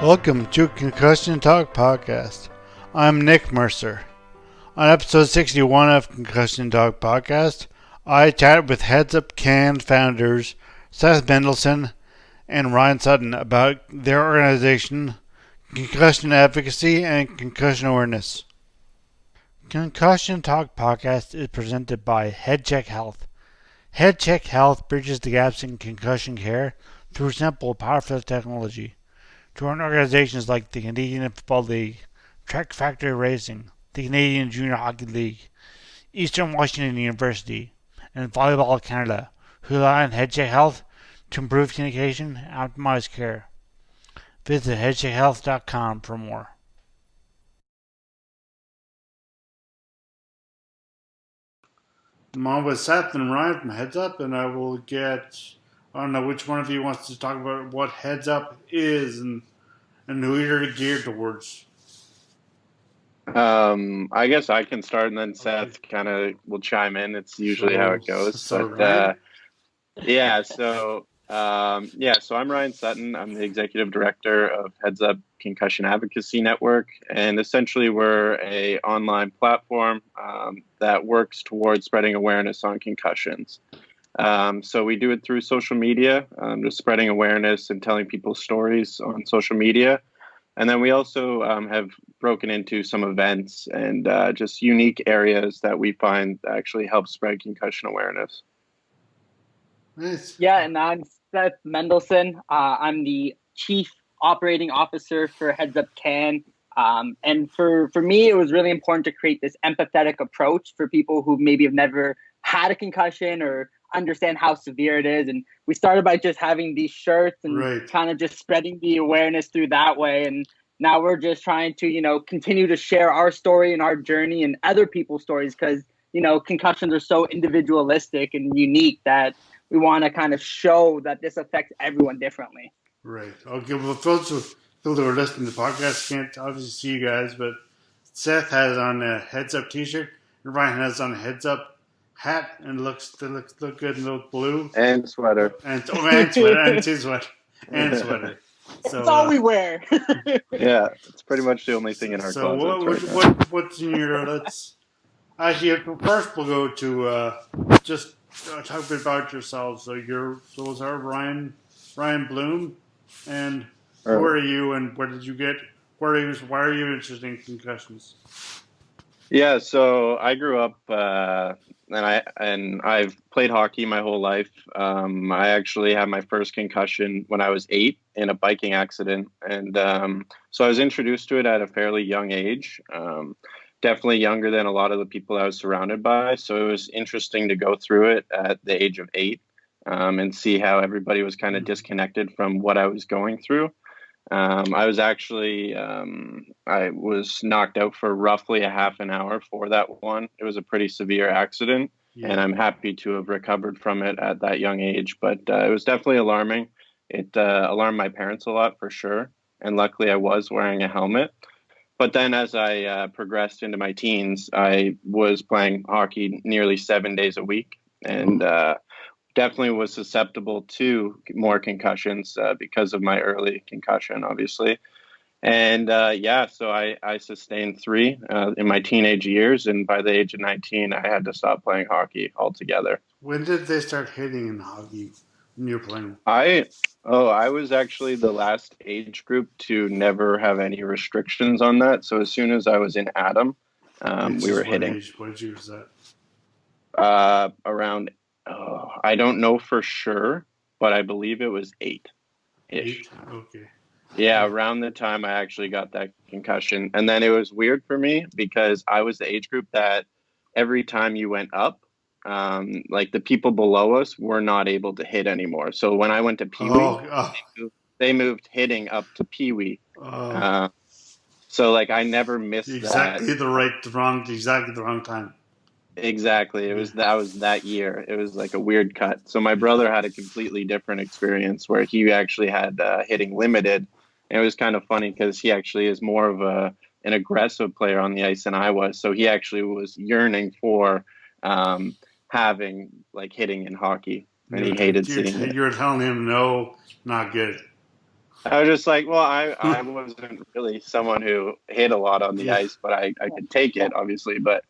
Welcome to Concussion Talk Podcast. I'm Nick Mercer. On episode 61 of Concussion Talk Podcast, I chat with HeadsupCAN founders Seth Mendelsohn and Ryan Sutton about their organization, Concussion Advocacy and Concussion Awareness. Concussion Talk Podcast is presented by HeadCheck Health. HeadCheck Health bridges the gaps in concussion care through simple, powerful technology. Join organizations like the Canadian Football League, Track Factory Racing, the Canadian Junior Hockey League, Eastern Washington University, and Volleyball Canada, who rely on HeadCheck Health to improve communication and optimize care. Visit headcheckhealth.com for more. I'm on with Seth and Ryan from Heads Up, and I don't know which one of you wants to talk about what Heads Up is and who you're geared towards. I guess I can start, and then Seth kind of will chime in. It's usually how it goes. So I'm Ryan Sutton. I'm the executive director of Heads Up Concussion Advocacy Network, and essentially we're a online platform that works towards spreading awareness on concussions. So we do it through social media, just spreading awareness and telling people stories on social media. And then we also have broken into some events and just unique areas that we find actually help spread concussion awareness. Nice. Yeah, and I'm Seth Mendelsohn. I'm the Chief Operating Officer for HeadsupCAN. And for me, it was really important to create this empathetic approach for people who maybe have never had a concussion or understand how severe it is. And we started by just having these shirts and kind of just spreading the awareness through that way. And now we're just trying to, continue to share our story and our journey and other people's stories because, concussions are so individualistic and unique that we want to kind of show that this affects everyone differently. Right. Okay. Well, folks who are listening to the podcast can't obviously see you guys, but Seth has on a Heads Up t-shirt and Ryan has on a Heads Up hat and looks good and look blue. And sweater. And sweater. And sweater. And sweater. So, it's all we wear. Yeah, it's pretty much the only thing in our closet. What's in your... Let's... Actually, first we'll go to just talk a bit about yourselves. So it's our Ryan Bloom, and who are you and where did you get... Why are you interested in concussions? Yeah, so I grew up and I've played hockey my whole life. I actually had my first concussion when I was 8 in a biking accident, and so I was introduced to it at a fairly young age. Definitely younger than a lot of the people I was surrounded by. So it was interesting to go through it at the age of 8 and see how everybody was kind of disconnected from what I was going through. I was actually, I was knocked out for roughly a half an hour for that one. It was a pretty severe accident, and I'm happy to have recovered from it at that young age. But it was definitely alarming. It alarmed my parents a lot for sure. And luckily I was wearing a helmet. But then as I progressed into my teens, I was playing hockey nearly 7 days a week and definitely was susceptible to more concussions because of my early concussion, obviously. And so I sustained 3 in my teenage years. And by the age of 19, I had to stop playing hockey altogether. When did they start hitting in hockey when you were playing? I was actually the last age group to never have any restrictions on that. So as soon as I was in Adam, we were hitting. What year was that? Around, I don't know for sure, but I believe it was 8-ish. 8? Okay. Yeah, around the time I actually got that concussion. And then it was weird for me because I was the age group that every time you went up, like the people below us were not able to hit anymore. So when I went to Pee Wee, they moved hitting up to Pee Wee. So like I never missed exactly the wrong time. Exactly. That was that year. It was like a weird cut. So my brother had a completely different experience where he actually had hitting limited. And it was kind of funny because he actually is more of an aggressive player on the ice than I was. So he actually was yearning for having like hitting in hockey, and he hated seeing it. You were telling him no, not good. I was just like, well, I wasn't really someone who hit a lot on the Yeah. ice, but I could take it, obviously. But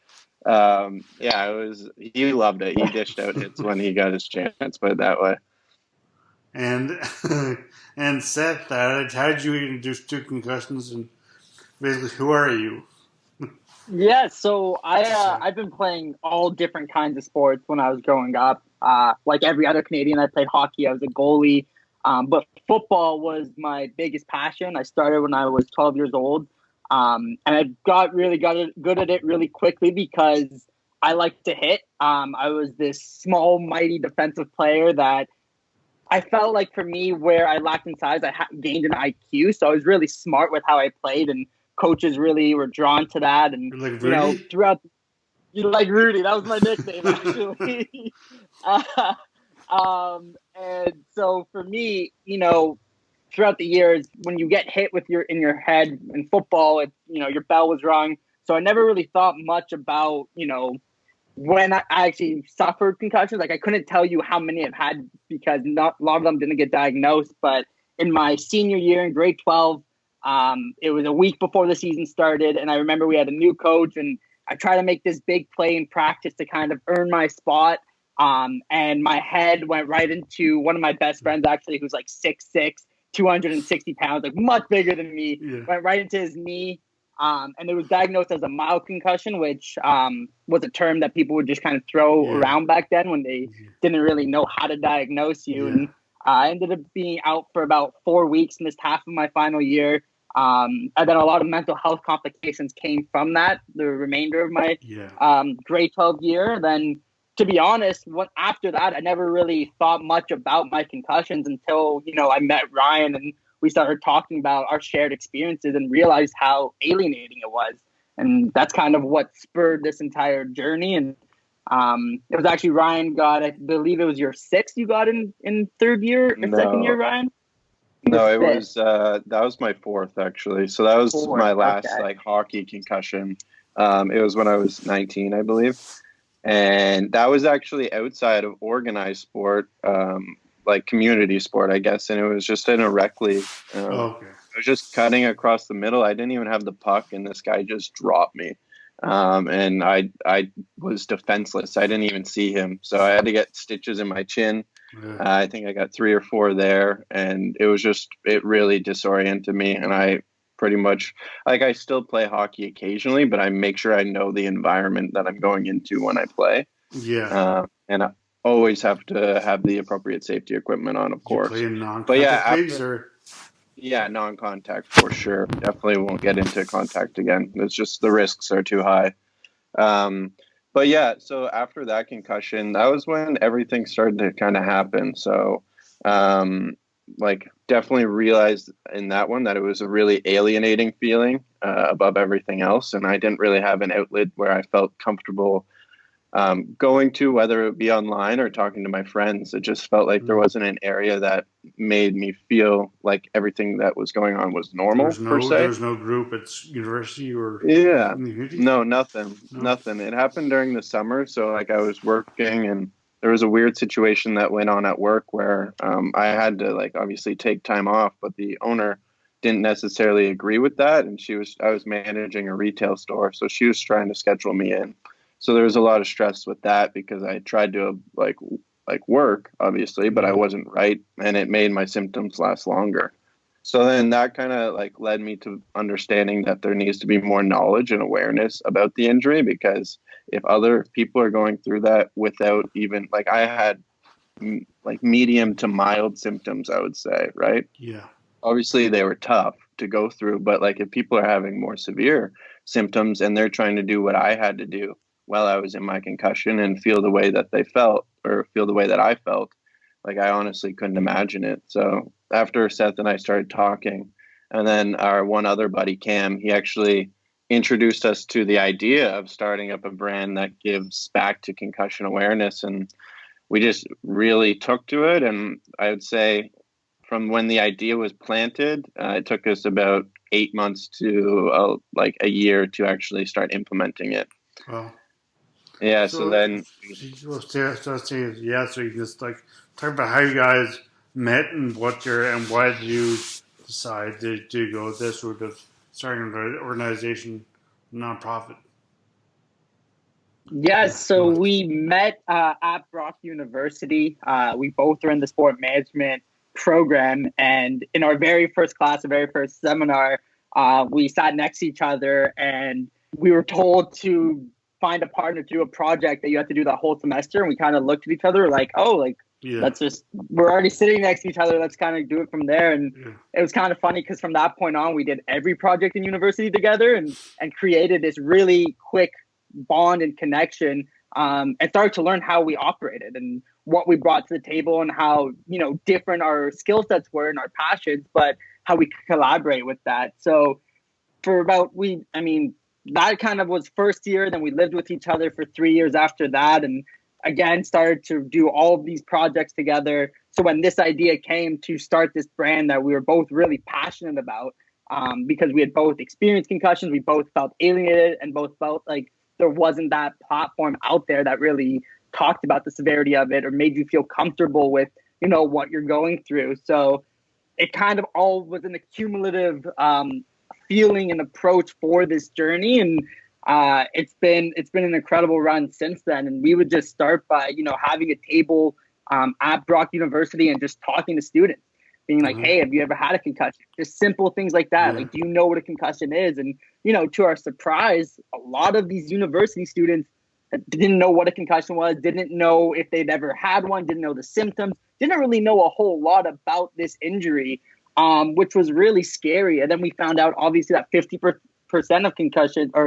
yeah, it was, he loved it. He dished out hits when he got his chance, put it that way. And and Seth, how did you introduce two concussions? And basically, who are you? Yeah, so I've been playing all different kinds of sports when I was growing up. Like every other Canadian, I played hockey. I was a goalie, but football was my biggest passion. I started when I was 12 years old, and I good at it really quickly because I like to hit. I was this small, mighty defensive player that I felt like for me, where I lacked in size, gained an IQ. So I was really smart with how I played, and coaches really were drawn to that. And, You're like Rudy? throughout, like Rudy, that was my nickname, actually. And so for me, throughout the years, when you get hit with in your head in football, your bell was rung. So I never really thought much about, when I actually suffered concussions. Like I couldn't tell you how many I've had because not a lot of them didn't get diagnosed. But in my senior year in grade 12, it was a week before the season started, and I remember we had a new coach, and I tried to make this big play in practice to kind of earn my spot. And my head went right into one of my best friends, actually, who's like 6'6", 260 pounds, like much bigger than me. Yeah. Went right into his knee. And it was diagnosed as a mild concussion, which was a term that people would just kind of throw around back then when they didn't really know how to diagnose you. And I ended up being out for about 4 weeks, missed half of my final year. And then a lot of mental health complications came from that, the remainder of my grade 12 year. Then, to be honest, after that, I never really thought much about my concussions until, I met Ryan and we started talking about our shared experiences and realized how alienating it was. And that's kind of what spurred this entire journey. And it was actually Ryan I believe it was your sixth you got in third year or second year, Ryan? No, it was that was my fourth, actually. So that was my last hockey concussion. It was when I was 19, I believe. And that was actually outside of organized sport, like community sport, I guess. And it was just in a rec league. Okay. I was just cutting across the middle. I didn't even have the puck, and this guy just dropped me. And I was defenseless. I didn't even see him. So I had to get stitches in my chin. Yeah. I think I got 3 or 4 there. And it really disoriented me. And I pretty much, I still play hockey occasionally, but I make sure I know the environment that I'm going into when I play. Yeah. And I always have to have the appropriate safety equipment on, of course. You play in non-contact leagues, or? Yeah, non-contact for sure. Definitely won't get into contact again. It's just the risks are too high. But yeah, so after that concussion, that was when everything started to kind of happen. So, definitely realized in that one that it was a really alienating feeling above everything else. And I didn't really have an outlet where I felt comfortable going to, whether it be online or talking to my friends. It just felt like there wasn't an area that made me feel like everything that was going on was normal, per se. There's no group at university or no, nothing. It happened during the summer. So I was working, and there was a weird situation that went on at work where I had to obviously take time off, but the owner didn't necessarily agree with that. And I was managing a retail store, so she was trying to schedule me in. So there was a lot of stress with that because I tried to work, obviously, but I wasn't right, and it made my symptoms last longer. So then that kind of led me to understanding that there needs to be more knowledge and awareness about the injury, because if other people are going through that without even I had medium to mild symptoms, I would say, right? Yeah. Obviously they were tough to go through, but if people are having more severe symptoms and they're trying to do what I had to do while I was in my concussion and feel the way that they felt, or feel the way that I felt, I honestly couldn't imagine it. So after Seth and I started talking, and then our one other buddy, Cam, he actually introduced us to the idea of starting up a brand that gives back to concussion awareness. And we just really took to it. And I would say from when the idea was planted, it took us about 8 months to a year to actually start implementing it. Wow. Yeah, so then... So you can just talk about how you guys met and why did you decide to go this route of starting an organization, nonprofit? Yes, so we met at Brock University. We both are in the sport management program, and in our very first class, the very first seminar, we sat next to each other, and we were told to find a partner to do a project that you have to do that whole semester. And we kind of looked at each other like, oh, like we're already sitting next to each other. Let's kind of do it from there. And it was kind of funny because from that point on, we did every project in university together and created this really quick bond and connection, and started to learn how we operated and what we brought to the table and how, different our skill sets were and our passions, but how we could collaborate with that. So for that kind of was first year. Then we lived with each other for 3 years after that. And again, started to do all of these projects together. So when this idea came to start this brand that we were both really passionate about, because we had both experienced concussions, we both felt alienated and both felt like there wasn't that platform out there that really talked about the severity of it or made you feel comfortable with, what you're going through. So it kind of all was an accumulative feeling and approach for this journey. And it's been an incredible run since then. And we would just start by, having a table at Brock University and just talking to students, being like, hey, have you ever had a concussion? Just simple things like that. Like, do you know what a concussion is? And, to our surprise, a lot of these university students didn't know what a concussion was, didn't know if they'd ever had one, didn't know the symptoms, didn't really know a whole lot about this injury, which was really scary. And then we found out, obviously, that 50% of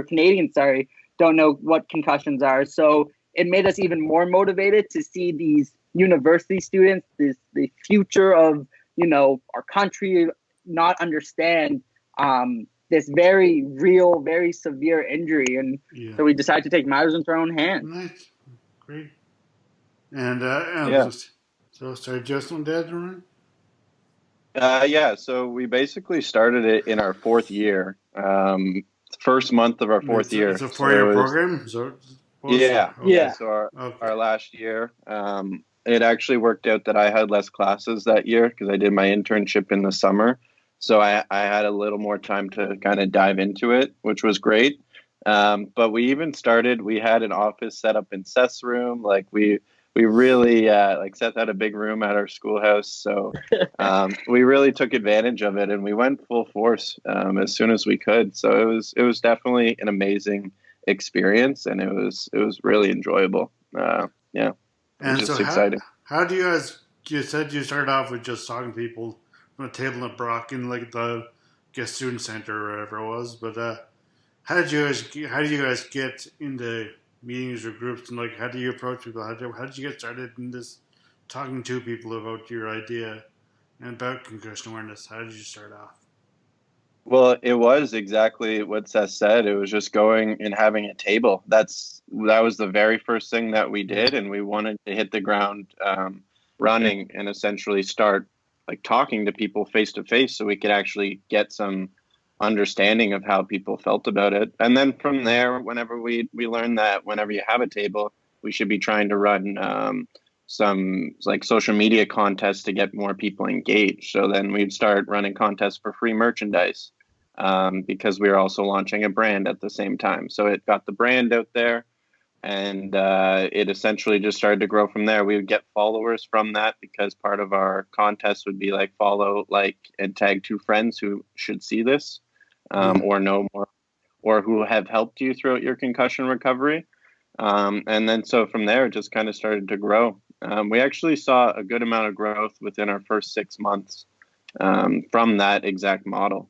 Canadians, don't know what concussions are. So it made us even more motivated to see these university students, the future of, our country, not understand this very real, very severe injury. And so we decided to take matters into our own hands. Nice. Great. And so sorry, Justin, Dad, right? So we basically started it in our fourth year, first month of our fourth year. It's a 4-year program? So our last year, it actually worked out that I had less classes that year because I did my internship in the summer. So I had a little more time to kind of dive into it, which was great. But we even we had an office set up in Seth's room. Like we really, Seth had a big room at our schoolhouse. So we really took advantage of it and we went full force as soon as we could. So it was definitely an amazing experience and it was really enjoyable. And just so exciting. How do you guys, you said you started off with just talking to people from a table at Brock in like the student center or whatever it was, but how did you guys get into meetings or groups, and like how do you approach people? How did you get started in this talking to people about your idea and about concussion awareness? How did you start off? Well, it was exactly what Seth said. It was just going and having a table. That was the very first thing that we did, and we wanted to hit the ground running and essentially start like talking to people face to face so we could actually get some understanding of how people felt about it. And then from there, whenever we learned that whenever you have a table, we should be trying to run some like social media contests to get more people engaged. So then we'd start running contests for free merchandise because we were also launching a brand at the same time. So it got the brand out there. And it essentially just started to grow from there. We would get followers from that because part of our contest would be like follow, like, and tag 2 friends who should see this or know more or who have helped you throughout your concussion recovery. And then so from there, it just kind of started to grow. We actually saw a good amount of growth within our first 6 months from that exact model.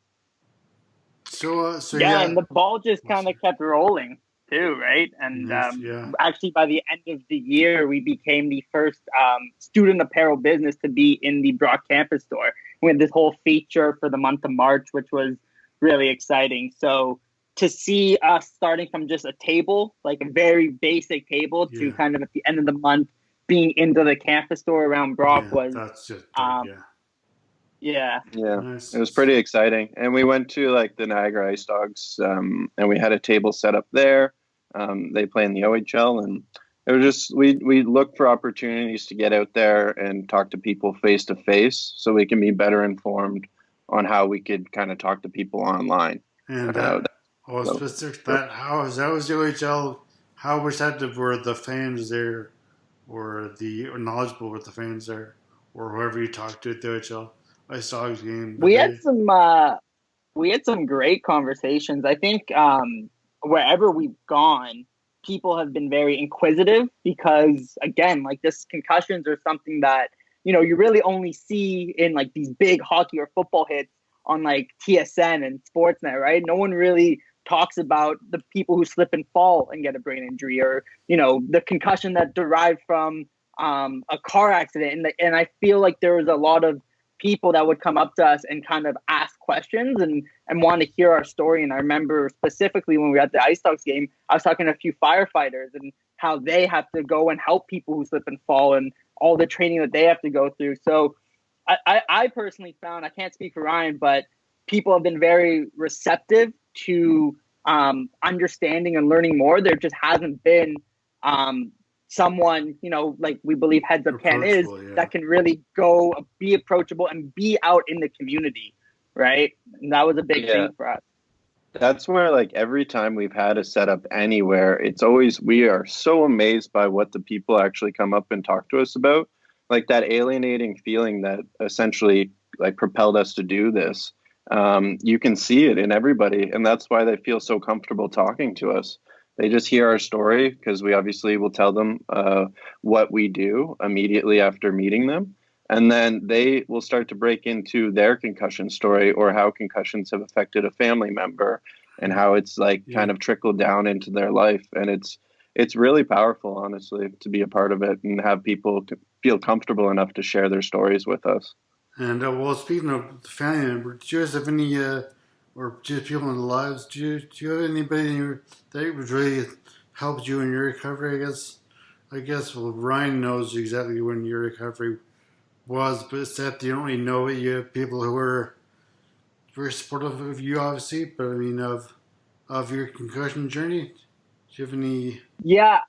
So and the ball just kind of kept rolling too, right? And actually by the end of the year, we became the first student apparel business to be in the Brock campus store. We had this whole feature for the month of March, which was really exciting. So to see us starting from just a table, like a very basic table, to kind of at the end of the month being into the campus store around Brock was that's just Nice. It was pretty exciting. And we went to like the Niagara Ice Dogs and we had a table set up there. They play in the OHL, and it was just we look for opportunities to get out there and talk to people face to face so we can be better informed on how we could kind of talk to people online. And So, specific that how is that was the OHL? How receptive were the fans there, or knowledgeable were the fans there, or whoever you talked to at the OHL Ice Dogs game? We had some great conversations. I think wherever we've gone, people have been very inquisitive because, again, like this concussions are something that, you really only see in like these big hockey or football hits on like TSN and Sportsnet, right? No one really talks about the people who slip and fall and get a brain injury, or, the concussion that derived from a car accident. And I feel like there was a lot of people that would come up to us and kind of ask questions and want to hear our story. And I remember specifically when we were at the Ice Dogs game, I was talking to a few firefighters and how they have to go and help people who slip and fall and all the training that they have to go through. So I personally found, I can't speak for Ryan, but people have been very receptive to understanding and learning more. There just hasn't been someone, like we believe HeadsupCAN is, that can really go be approachable and be out in the community, right? And that was a big thing for us. That's where, like, every time we've had a setup anywhere, it's always, we are so amazed by what the people actually come up and talk to us about. Like that alienating feeling that essentially like propelled us to do this. You can see it in everybody, and that's why they feel so comfortable talking to us. They just hear our story because we obviously will tell them what we do immediately after meeting them. And then they will start to break into their concussion story, or how concussions have affected a family member and how it's like kind of trickled down into their life. And it's really powerful, honestly, to be a part of it and have people feel comfortable enough to share their stories with us. And well, speaking of the family member, do you guys have any, or just people in the lives, do you have anybody that was really helped you in your recovery? I guess well, Ryan knows exactly when your recovery was, but Seth, you don't really know it. You have people who are very supportive of you, obviously, but I mean of your concussion journey. Do you have any? Yeah,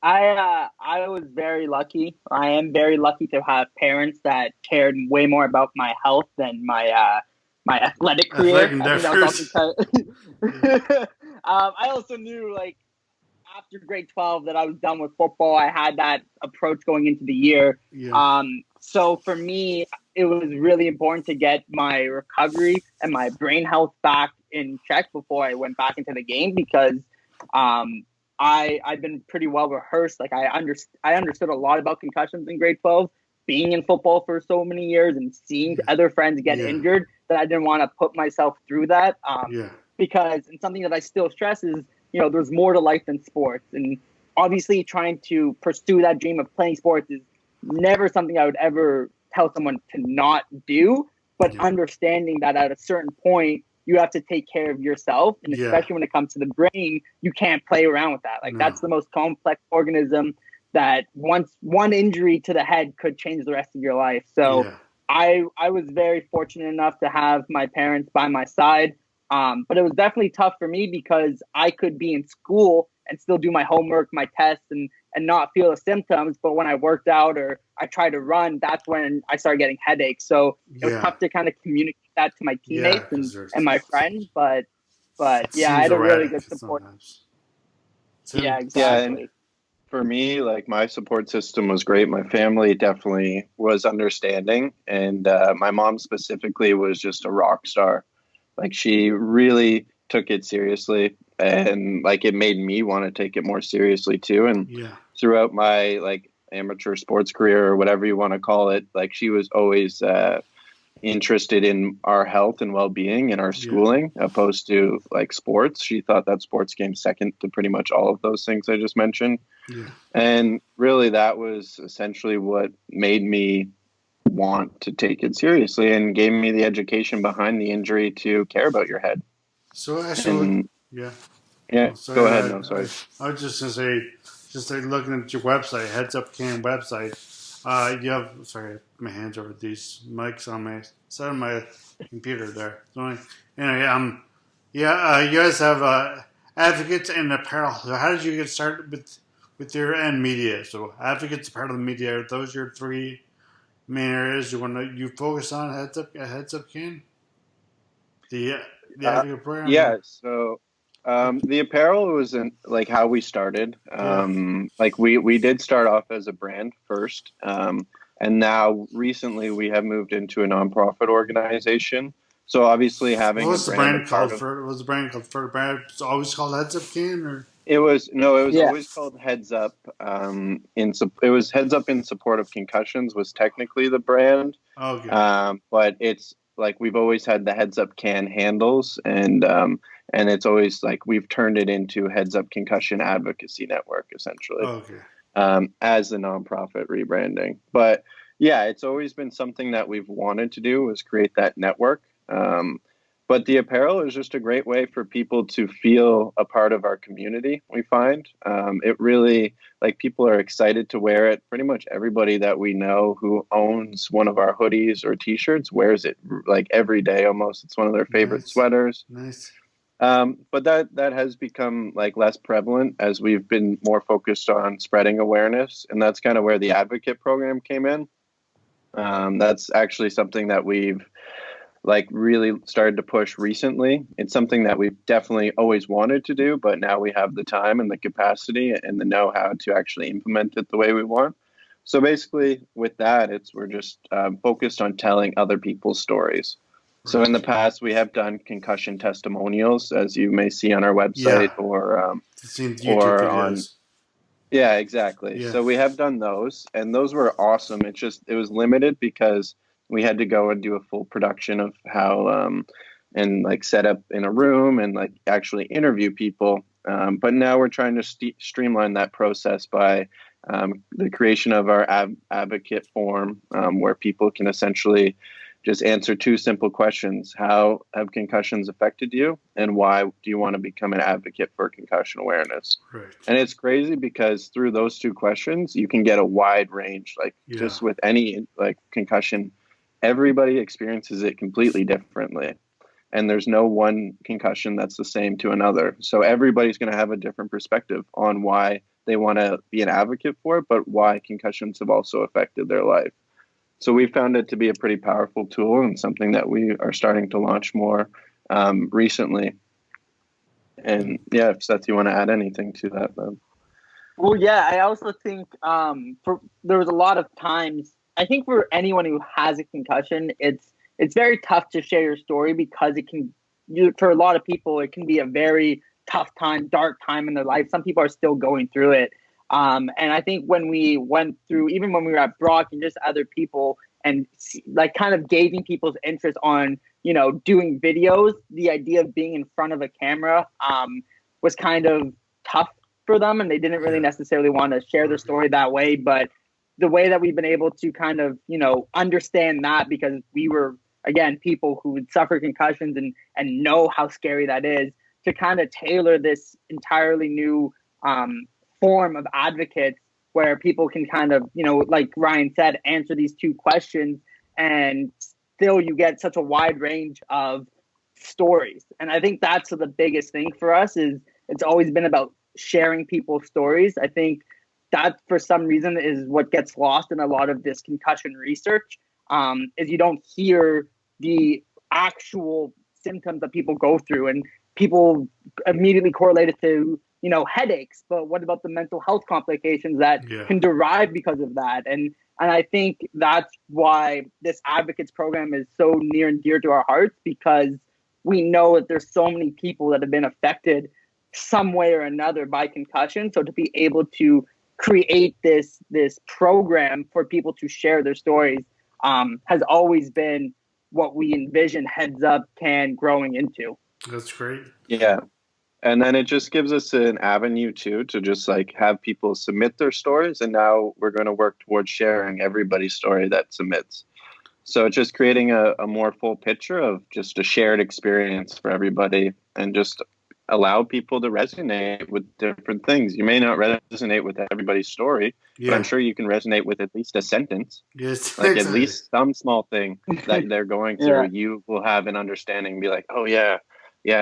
I was very lucky. I am very lucky to have parents that cared way more about my health than my athletic career. I also knew, like, after grade 12 that I was done with football. I had that approach going into the year. Yeah. So for me, it was really important to get my recovery and my brain health back in check before I went back into the game, because I've been pretty well rehearsed. Like I understood a lot about concussions in grade 12, being in football for so many years and seeing other friends get injured, that I didn't want to put myself through that. Because, and something that I still stress is, there's more to life than sports. And obviously trying to pursue that dream of playing sports is never something I would ever tell someone to not do, but understanding that at a certain point, you have to take care of yourself. And especially when it comes to the brain, you can't play around with that. Like that's the most complex organism that one injury to the head could change the rest of your life. So I was very fortunate enough to have my parents by my side. But it was definitely tough for me because I could be in school and still do my homework, my tests, and not feel the symptoms. But when I worked out or I tried to run, that's when I started getting headaches. So it was tough to kind of communicate that to my teammates and my friends. But yeah, I had a really good support. Yeah, exactly. Yeah, and for me, like my support system was great. My family definitely was understanding. And my mom specifically was just a rock star. Like she really took it seriously, and like it made me want to take it more seriously too. And throughout my like amateur sports career or whatever you want to call it, like she was always interested in our health and well-being and our schooling opposed to like sports. She thought that sports came second to pretty much all of those things I just mentioned. And really that was essentially what made me want to take it seriously and gave me the education behind the injury to care about your head. So actually, go ahead. No, sorry. I was just gonna say, just like looking at your website, HeadsupCAN website. You have, sorry, my hands over these mics on my side of my computer there. So anyway, you guys have advocates and apparel. So how did you get started with your and media? So advocates, apparel, and media. Are those your three main areas you focus on HeadsupCAN? The Uh, advocate program. yeah. So the apparel wasn't like how we started. Yeah. Like we did start off as a brand first, and now recently we have moved into a nonprofit organization. So obviously What having a was the brand a brand part called of for? What was the brand called for? The brand it's always called HeadsupCAN or it was no, it was Yeah. always called Heads Up. It was Heads Up in support of concussions was technically the brand. okay. But it's like we've always had the Heads Up Can handles, and it's always like we've turned it into Heads Up Concussion Advocacy Network essentially, Okay. as the nonprofit rebranding. But yeah, it's always been something that we've wanted to do was create that network. But the apparel is just a great way for people to feel a part of our community. We find it really like people are excited to wear it. Pretty much everybody that we know who owns one of our hoodies or T-shirts wears it like every day almost. It's one of their favorite Nice. sweaters. Nice. But that has become like less prevalent as we've been more focused on spreading awareness, and that's kind of where the advocate program came in. That's actually something that we've like really started to push recently. It's something that we've definitely always wanted to do, but now we have the time and the capacity and the know-how to actually implement it the way we want. So basically, with that, we're just focused on telling other people's stories. So in the Right. past, we have done concussion testimonials, as you may see on our website Yeah. Seen YouTube or on. videos. Yeah, exactly. Yeah. So we have done those, and those were awesome. It was limited because we had to go and do a full production of how and like set up in a room and like actually interview people. But now we're trying to streamline that process by the creation of our advocate form, where people can essentially just answer two simple questions. How have concussions affected you? And why do you want to become an advocate for concussion awareness? Right. And it's crazy because through those two questions, you can get a wide range. Like Yeah. just with any like concussion, everybody experiences it completely differently. And there's no one concussion that's the same to another. So everybody's going to have a different perspective on why they want to be an advocate for it, but why concussions have also affected their life. So we found it to be a pretty powerful tool and something that we are starting to launch more recently. And yeah, if Seth, you want to add anything to that, then. Well, yeah, I also think there was a lot of times. I think for anyone who has a concussion, it's very tough to share your story because for a lot of people, it can be a very tough time, dark time in their life. Some people are still going through it. And I think when we went through, even when we were at Brock and just other people and like kind of gauging people's interest on, doing videos, the idea of being in front of a camera was kind of tough for them. And they didn't really necessarily want to share their story that way. But the way that we've been able to kind of, understand that because we were, again, people who would suffer concussions and know how scary that is to kind of tailor this entirely new form of advocates where people can kind of, like Ryan said, answer these two questions and still you get such a wide range of stories. And I think that's the biggest thing for us is it's always been about sharing people's stories. I think that for some reason is what gets lost in a lot of this concussion research is you don't hear the actual symptoms that people go through and people immediately correlate it to headaches, but what about the mental health complications that can derive because of that? And I think that's why this advocates program is so near and dear to our hearts because we know that there's so many people that have been affected some way or another by concussion. So to be able to create this program for people to share their stories has always been what we envision Heads Up Can growing into. That's great. Yeah. And then it just gives us an avenue too to just like have people submit their stories. And now we're going to work towards sharing everybody's story that submits. So it's just creating a more full picture of just a shared experience for everybody and just allow people to resonate with different things. You may not resonate with everybody's story, but I'm sure you can resonate with at least a sentence. Yes, like at least some small thing that they're going through. You will have an understanding and be like, oh yeah,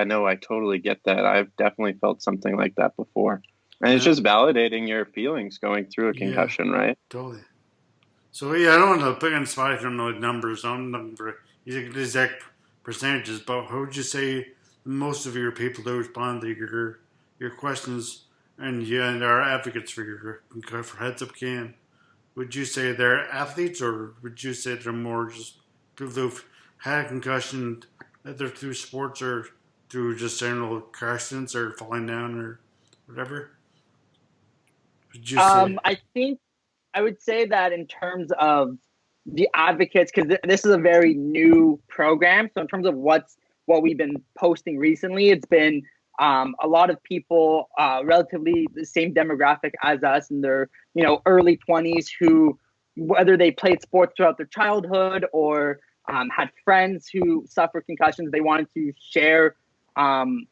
no, I totally get that. I've definitely felt something like that before. And it's just validating your feelings going through a concussion, right? Totally. So I don't want to put you on the spot if you don't know the numbers. I'm looking for exact percentages, but how would you say most of your people that respond to your questions and are advocates for Heads Up Can? Would you say they're athletes, or would you say they're more just people who've had a concussion, either through sports or through just general car accidents or falling down or whatever? Would you say? I think I would say that in terms of the advocates, because this is a very new program. So in terms of what we've been posting recently, it's been a lot of people relatively the same demographic as us in their early 20s who, whether they played sports throughout their childhood or had friends who suffered concussions, they wanted to share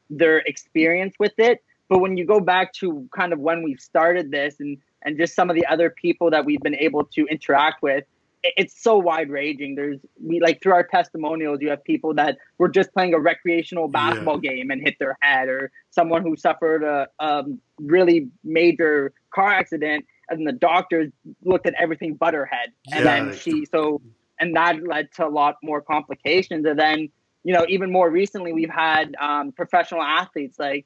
their experience with it. But when you go back to kind of when we started this and just some of the other people that we've been able to interact with, it's so wide ranging. Through our testimonials, you have people that were just playing a recreational basketball game and hit their head, or someone who suffered a really major car accident and the doctors looked at everything but her head. And then and that led to a lot more complications. And then, even more recently, we've had professional athletes like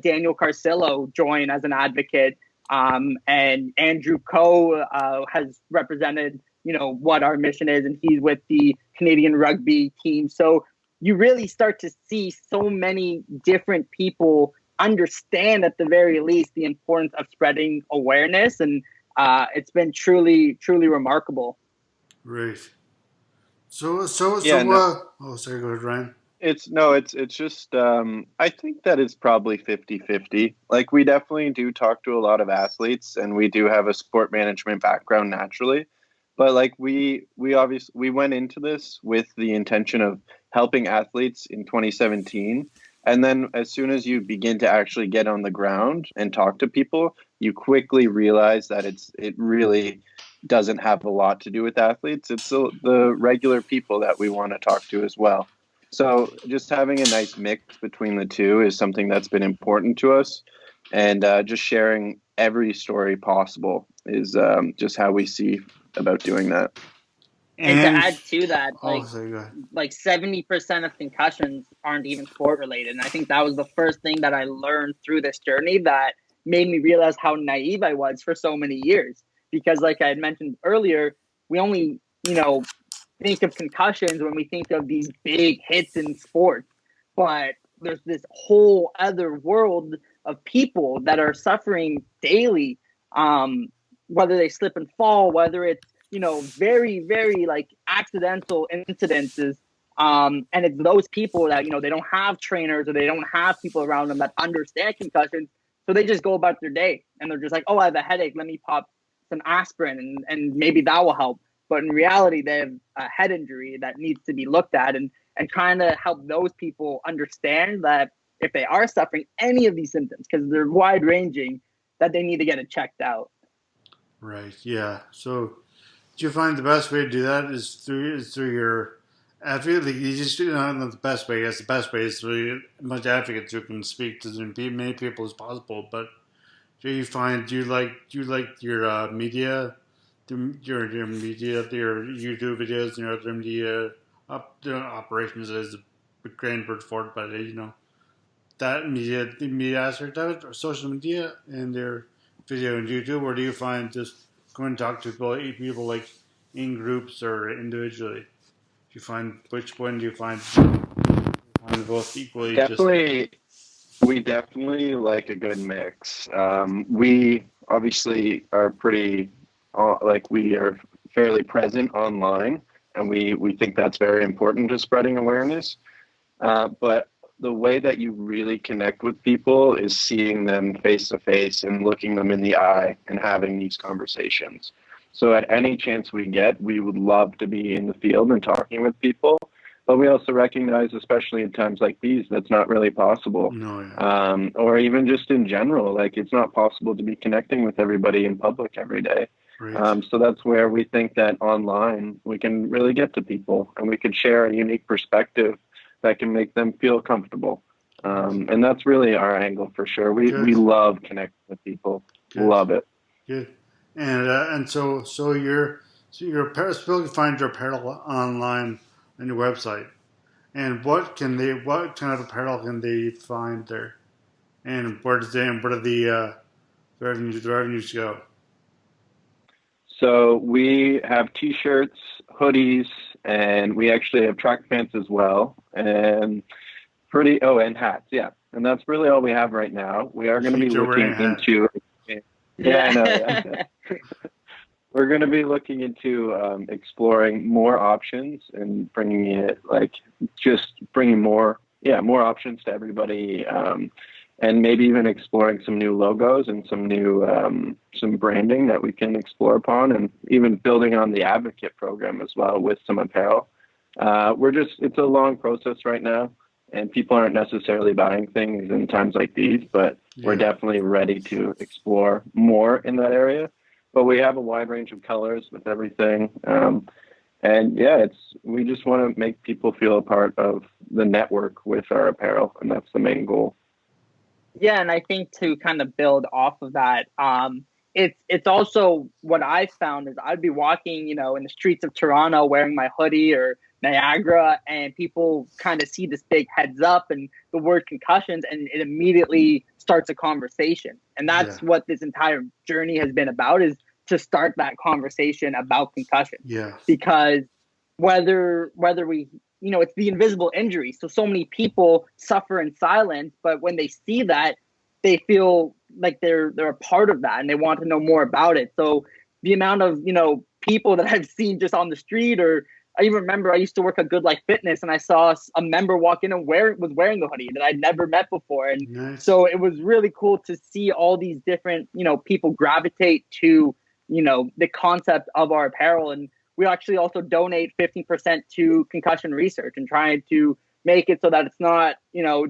Daniel Carcillo join as an advocate. And Andrew Coe has represented, what our mission is, and he's with the Canadian rugby team. So you really start to see so many different people understand, at the very least, the importance of spreading awareness. And it's been truly, truly remarkable. Right. Sorry, go ahead, Ryan. It's just, I think that it's probably 50-50. Like, we definitely do talk to a lot of athletes, and we do have a sport management background naturally. But like we went into this with the intention of helping athletes in 2017. And then as soon as you begin to actually get on the ground and talk to people, you quickly realize that it really doesn't have a lot to do with athletes. It's the regular people that we want to talk to as well. So just having a nice mix between the two is something that's been important to us. And just sharing every story possible is just how we see about doing that. And to add to that, like 70% of concussions aren't even sport related. And I think that was the first thing that I learned through this journey that made me realize how naive I was for so many years. Because like I had mentioned earlier, we only, think of concussions when we think of these big hits in sports. But there's this whole other world of people that are suffering daily, whether they slip and fall, whether it's, very, very like accidental incidences. And it's those people that, they don't have trainers or they don't have people around them that understand concussions. So they just go about their day and they're just like, oh, I have a headache. Let me pop some aspirin and maybe that will help. But in reality, they have a head injury that needs to be looked at and trying to help those people understand that if they are suffering any of these symptoms, because they're wide ranging, that they need to get it checked out. Right. Yeah. So do you find the best way to do that is through your advocate? Like you just not the best way. I guess the best way is through as much advocates who can speak to as many people as possible. But do you like your media, your YouTube videos, and your other media operations as a grand word for it, but that the media aspect of it, or social media and their video on YouTube, or do you find just going to talk to people like in groups or individually? Do you find which one do you find both equally? We definitely like a good mix. We obviously are pretty we are fairly present online, and we think that's very important to spreading awareness. But the way that you really connect with people is seeing them face to face and looking them in the eye and having these conversations. So at any chance we get, we would love to be in the field and talking with people. But we also recognize, especially in times like these, that's not really possible. No, yeah. Or even just in general, like it's not possible to be connecting with everybody in public every day. Right. So that's where we think that online we can really get to people and we could share a unique perspective that can make them feel comfortable. And that's really our angle for sure. We love connecting with people. Good. Love it. Good. And so your apparel, people can find your apparel online on your website. And what kind of apparel can they find there? And where do the revenues go? So we have t-shirts, hoodies, and we actually have track pants as well, and and hats, yeah. And that's really all we have right now. We are going to be looking into, yeah, I know, yeah. We're going to be looking into exploring more options and bringing more options to everybody, and maybe even exploring some new logos and some new some branding that we can explore upon, and even building on the advocate program as well with some apparel. It's a long process right now, and people aren't necessarily buying things in times like these, but we're definitely ready to explore more in that area. But we have a wide range of colors with everything. And yeah, we just want to make people feel a part of the network with our apparel, and that's the main goal. Yeah, and I think to kind of build off of that, it's also what I found is I'd be walking, in the streets of Toronto wearing my hoodie or Niagara, and people kind of see this big heads up and the word concussions, and it immediately starts a conversation. And that's what this entire journey has been about, is to start that conversation about concussion. Yeah. Because whether we, it's the invisible injury. So many people suffer in silence, but when they see that, they feel like they're a part of that and they want to know more about it. So the amount of, people that I've seen just on the street, or I even remember I used to work at Good Life Fitness and I saw a member walk in and was wearing the hoodie that I'd never met before. And so it was really cool to see all these different, people gravitate to, the concept of our apparel. And we actually also donate 15% to concussion research and trying to make it so that it's not,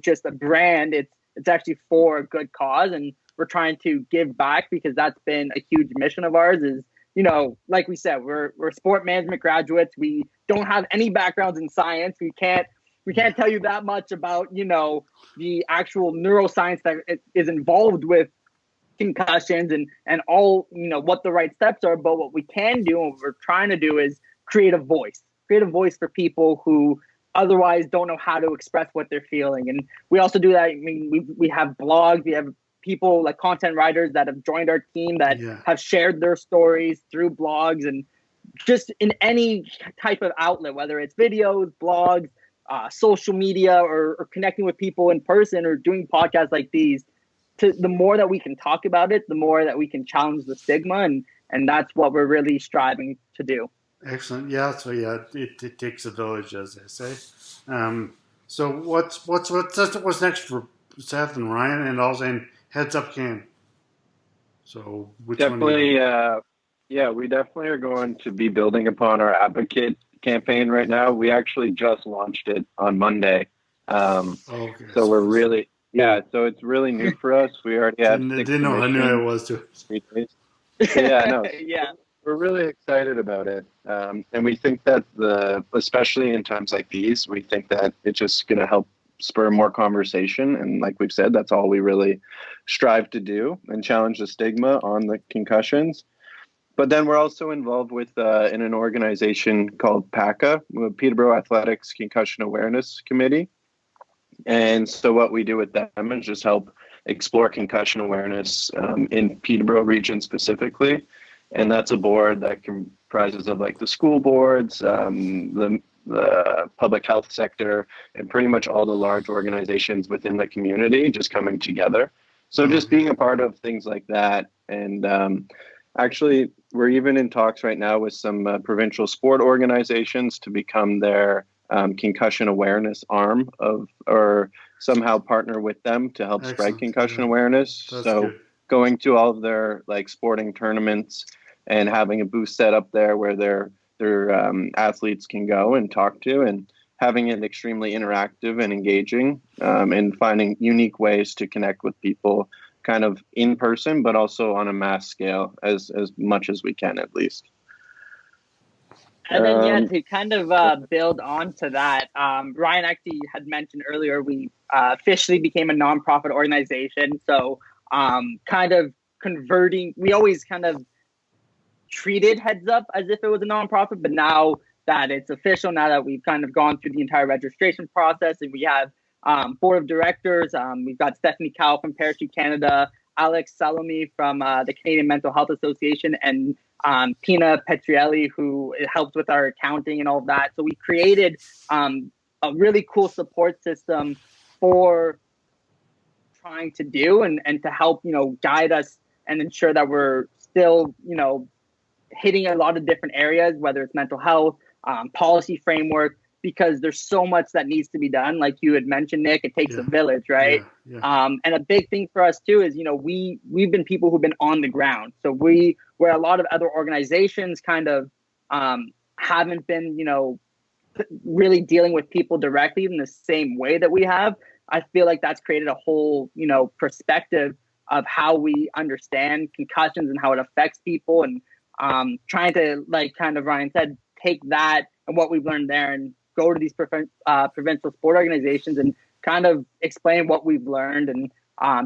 just a brand. It's actually for a good cause. And we're trying to give back, because that's been a huge mission of ours is, like we said, we're sport management graduates. We don't have any backgrounds in science. We can't tell you that much about, the actual neuroscience that is involved with concussions and all, what the right steps are. But what we can do and what we're trying to do is create a voice for people who otherwise don't know how to express what they're feeling. And we also do that. I mean, we have blogs, we have people like content writers that have joined our team that have shared their stories through blogs, and just in any type of outlet, whether it's videos, blogs, social media, or connecting with people in person, or doing podcasts like these. The more that we can talk about it, the more that we can challenge the stigma, and that's what we're really striving to do. Excellent. Yeah. So it takes a village, as they say. So what's next for Seth and Ryan, and also in HeadsupCAN? So which definitely, we definitely are going to be building upon our advocate campaign right now. We actually just launched it on Monday. So we're really, so it's really new for us. We already have didn't know how new it was too. Yeah, no. We're really excited about it. And we think that especially in times like these, we think that it's just going to help spur more conversation. And like we've said, that's all we really strive to do, and challenge the stigma on the concussions. But then we're also involved with in an organization called PACA, Peterborough Athletics Concussion Awareness Committee. And so what we do with them is just help explore concussion awareness in Peterborough region specifically. And that's a board that comprises of like the school boards, the public health sector, and pretty much all the large organizations within the community just coming together. So just being a part of things like that. And actually, we're even in talks right now with some provincial sport organizations to become their concussion awareness arm or somehow partner with them to help spread concussion awareness. That's so good. Going to all of their like sporting tournaments and having a booth set up there where their athletes can go and talk to, and having it extremely interactive and engaging, and finding unique ways to connect with people kind of in person, but also on a mass scale as much as we can, at least. And then, to kind of build on to that, Ryan actually had mentioned earlier, we officially became a nonprofit organization. So kind of converting, we always kind of treated Heads Up as if it was a nonprofit, but now that it's official now that we've kind of gone through the entire registration process, and we have board of directors. We've got Stephanie Cowell from Parachute Canada, Alex Salome from the Canadian Mental Health Association, and Pina Petrielli, who helped with our accounting and all of that. So we created a really cool support system for trying to do and to help, guide us and ensure that we're still, hitting a lot of different areas, whether it's mental health, policy framework, because there's so much that needs to be done. Like you had mentioned, Nick, it takes a village, right? And a big thing for us too is, we've been people who've been on the ground. So where a lot of other organizations kind of haven't been, really dealing with people directly in the same way that we have. I feel like that's created a whole, perspective of how we understand concussions and how it affects people, and trying to, like kind of Ryan said, take that and what we've learned there and go to these provincial sport organizations and kind of explain what we've learned, and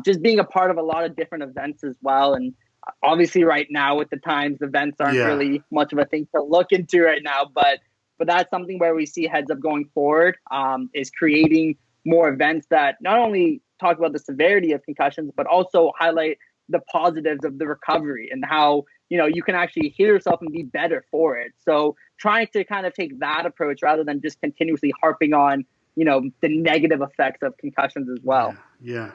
just being a part of a lot of different events as well. And obviously right now with the times, events aren't really much of a thing to look into right now, but that's something where we see Heads Up going forward, is creating more events that not only talk about the severity of concussions, but also highlight the positives of the recovery and how, you can actually heal yourself and be better for it. So trying to kind of take that approach rather than just continuously harping on, the negative effects of concussions as well. Yeah.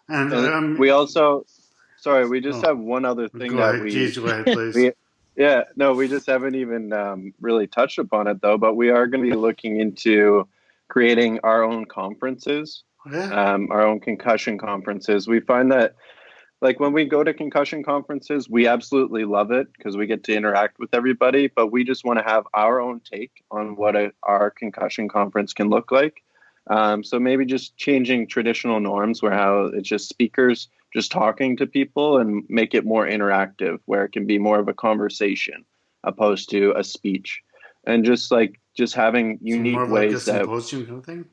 And we also, we just have one other thing that go ahead, please. We just haven't even really touched upon it though, but we are going to be looking into creating our own conferences, our own concussion conferences. We find that, like, when we go to concussion conferences, we absolutely love it because we get to interact with everybody, but we just want to have our own take on what our concussion conference can look like. So maybe just changing traditional norms where how it's just speakers just talking to people and make it more interactive, where it can be more of a conversation opposed to a speech, and just having unique more of ways like a symposium kind of thing.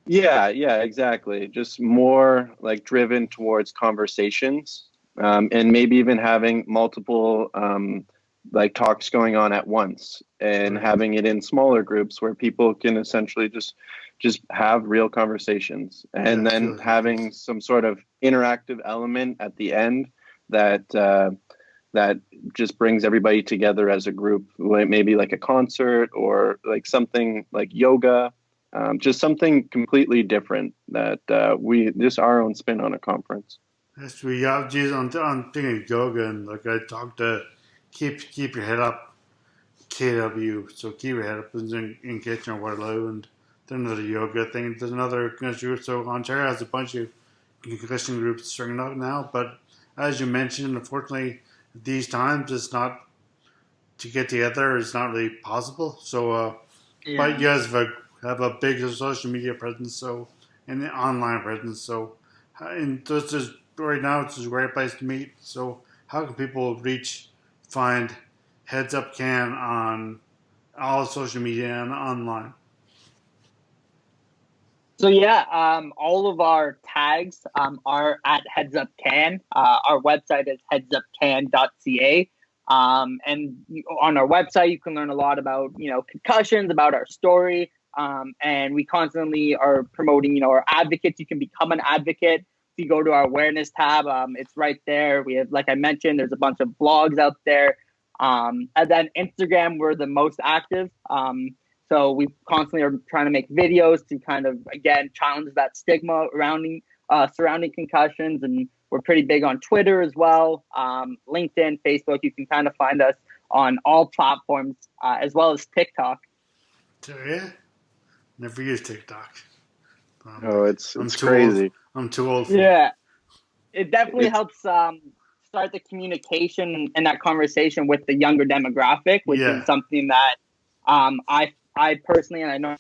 Yeah, exactly. Just more like driven towards conversations, and maybe even having multiple like talks going on at once, and having it in smaller groups where people can essentially just have real conversations, and then having some sort of interactive element at the end that just brings everybody together as a group, maybe like a concert or like something like yoga. Just something completely different that we just our own spin on a conference. Yes, we have. Geez, I'm thinking of yoga, and like I talked to keep your head up, KW. So keep your head up in Kitchener, Waterloo, and then another yoga thing. There's another concussion group. So Ontario has a bunch of concussion groups starting up now. But as you mentioned, unfortunately, these times it's not to get together. It's not really possible. So, but you guys have a big social media presence, and an online presence. So, and this is right now it's a great place to meet. So, how can people find HeadsupCAN on all social media and online? So all of our tags are at HeadsupCAN. Our website is headsupcan.ca. And on our website, you can learn a lot about, concussions, about our story. And we constantly are promoting, our advocates. You can become an advocate. If you go to our awareness tab, it's right there. We have, like I mentioned, there's a bunch of blogs out there. And then Instagram, we're the most active. So we constantly are trying to make videos to kind of, again, challenge that stigma surrounding concussions. And we're pretty big on Twitter as well. LinkedIn, Facebook, you can kind of find us on all platforms, as well as TikTok. So, never used TikTok. It's crazy. I'm too old for it. It definitely helps start the communication and that conversation with the younger demographic, which is something that I personally, and I know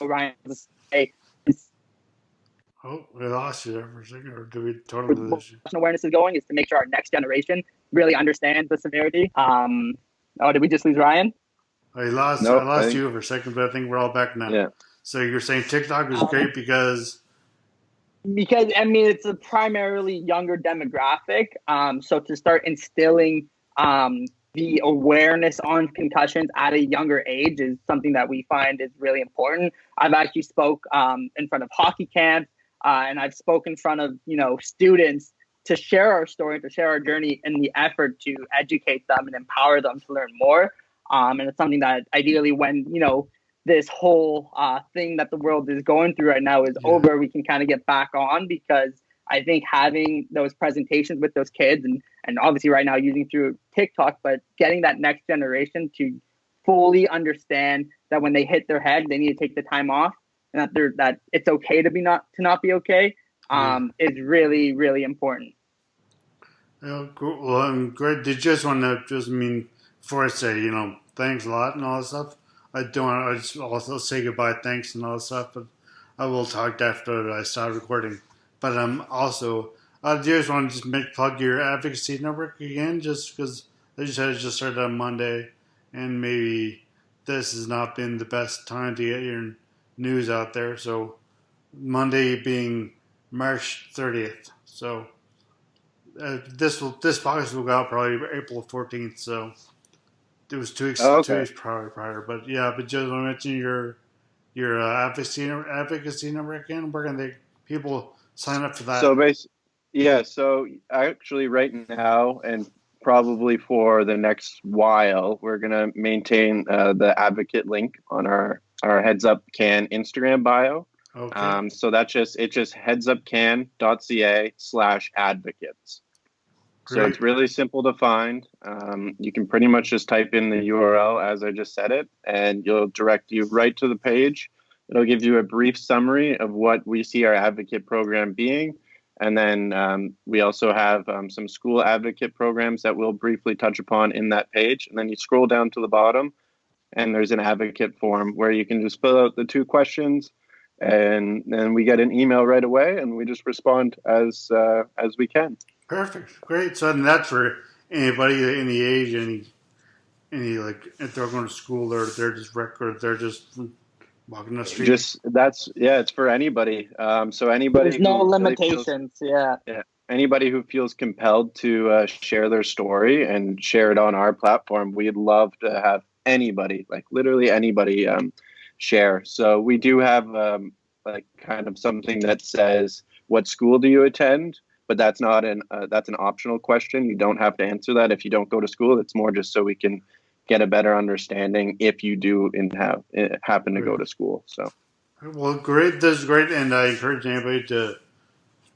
Ryan was say. Oh, we lost you there for a second, or did we totally lose you? Awareness is going is to make sure our next generation really understands the severity. Did we just lose Ryan? I lost you for a second, but I think we're all back now. Yeah. So you're saying TikTok is great because it's a primarily younger demographic. So to start instilling the awareness on concussions at a younger age is something that we find is really important. I've actually spoke in front of hockey camps, and I've spoken in front of students to share our story, to share our journey in the effort to educate them and empower them to learn more. And it's something that ideally when, this whole thing that the world is going through right now is over, we can kind of get back on, because I think having those presentations with those kids and obviously right now using through TikTok, but getting that next generation to fully understand that when they hit their head, they need to take the time off, and that it's okay to not be okay, is really, really important. Cool. Well, I'm great. Did you just want to before I say, thanks a lot and all that stuff, I just also say goodbye, thanks and all that stuff, but I will talk after I start recording. But also, I just want to plug your advocacy network again, just because I just had just started on Monday, and maybe this has not been the best time to get your news out there. So Monday being March 30th. So this podcast will go out probably April 14th. So it was 2 weeks, 2 weeks prior. But yeah, but just want to mention your advocacy network again. Where can people sign up for that? So actually right now and probably for the next while, we're going to maintain the advocate link on our HeadsupCAN Instagram bio. Okay. So it's just headsupcan.ca/advocates. Great. So it's really simple to find. You can pretty much just type in the URL as I just said it, and it'll direct you right to the page. It'll give you a brief summary of what we see our advocate program being. And then we also have some school advocate programs that we'll briefly touch upon in that page. And then you scroll down to the bottom, and there's an advocate form where you can just fill out the 2 questions. And then we get an email right away, and we just respond as we can. Perfect, great. So that's for anybody, any age, any if they're going to school or they're just walking the street. It's for anybody. So anybody. There's no limitations. Yeah. Anybody who feels compelled to share their story and share it on our platform, we'd love to have anybody, like literally anybody, share. So we do have kind of something that says, what school do you attend? But that's not that's an optional question. You don't have to answer that if you don't go to school. It's more just so we can get a better understanding if you do happen to go to school. So, well, great. This is great, and I encourage anybody to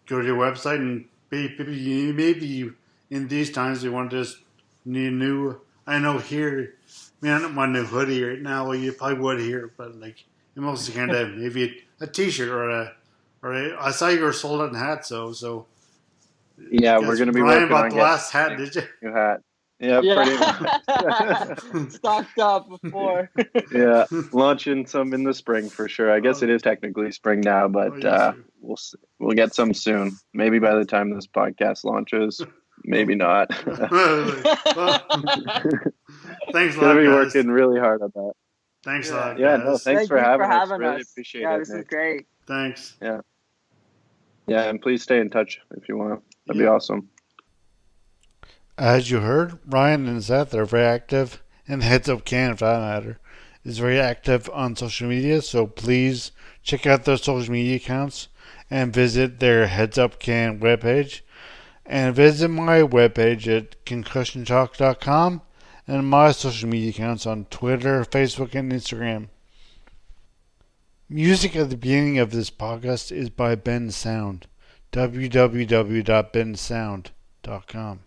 go to your website and maybe in these times you want to just need new. I know here. I don't want a new hoodie right now. Well, you probably would here, but like you mostly kind of maybe a T-shirt or a. I saw you were sold out in hats, so. Yeah, we're going to be working on the last hat. Did you? New hat. Yeah, pretty much. Stocked up before. Yeah, launching some in the spring for sure. I guess it is technically spring now, but we'll get some soon. Maybe by the time this podcast launches, maybe not. Thanks a lot, Gonna be working really hard on that. Thanks a lot, guys. No, thanks for having us. Really appreciate it. Yeah, this is great. Thanks. Yeah, and please stay in touch if you want. That'd be awesome. As you heard, Ryan and Seth are very active, and HeadsupCAN, for that matter, is very active on social media, so please check out their social media accounts and visit their HeadsupCAN webpage, and visit my webpage at concussiontalk.com and my social media accounts on Twitter, Facebook, and Instagram. Music at the beginning of this podcast is by Ben Sound, www.bensound.com.